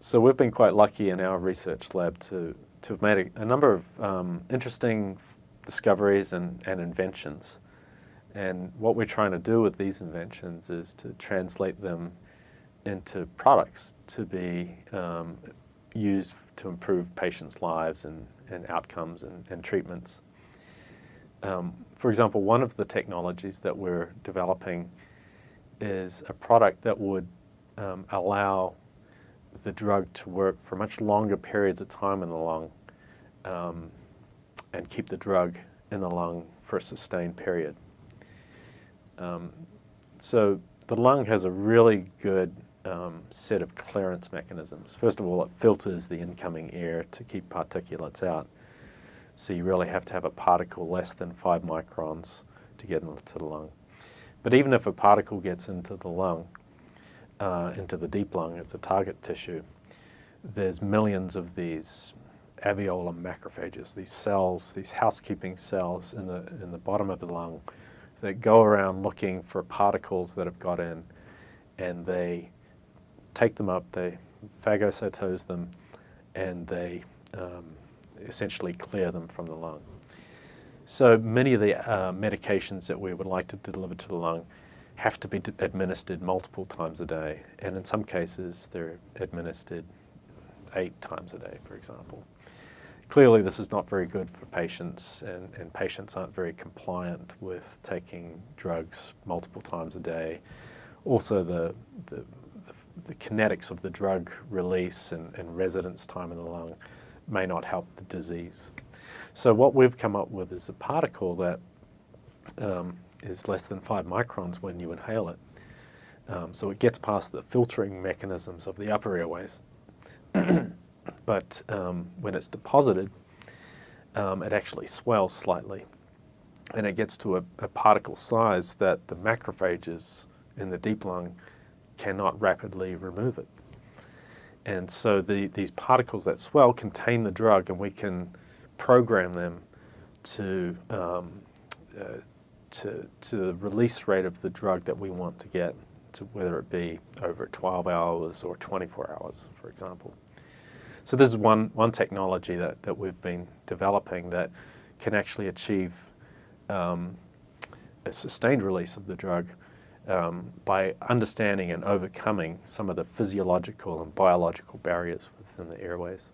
So we've been quite lucky in our research lab to have made a number of interesting discoveries and inventions. And what we're trying to do with these inventions is to translate them into products to be used to improve patients' lives and outcomes and treatments. For example, one of the technologies that we're developing is a product that would allow the drug to work for much longer periods of time in the lung and keep the drug in the lung for a sustained period. So the lung has a really good set of clearance mechanisms. First of all, it filters the incoming air to keep particulates out. So you really have to have a particle less than 5 microns to get into the lung. But even if a particle gets into the lung, into the deep lung of the target tissue, there's millions of these alveolar macrophages, these cells, these housekeeping cells in the bottom of the lung that go around looking for particles that have got in, and they take them up, they phagocytose them, and they essentially clear them from the lung. So many of the medications that we would like to deliver to the lung have to be administered multiple times a day, and in some cases they're administered 8 times a day, for example. Clearly this is not very good for patients, and patients aren't very compliant with taking drugs multiple times a day. Also the kinetics of the drug release and residence time in the lung may not help the disease. So what we've come up with is a particle that is less than 5 microns when you inhale it. So it gets past the filtering mechanisms of the upper airways. But when it's deposited, it actually swells slightly. And it gets to a particle size that the macrophages in the deep lung cannot rapidly remove it. And so these particles that swell contain the drug, and we can program them to the release rate of the drug that we want to get, to whether it be over 12 hours or 24 hours, for example. So this is one technology that we've been developing that can actually achieve a sustained release of the drug by understanding and overcoming some of the physiological and biological barriers within the airways.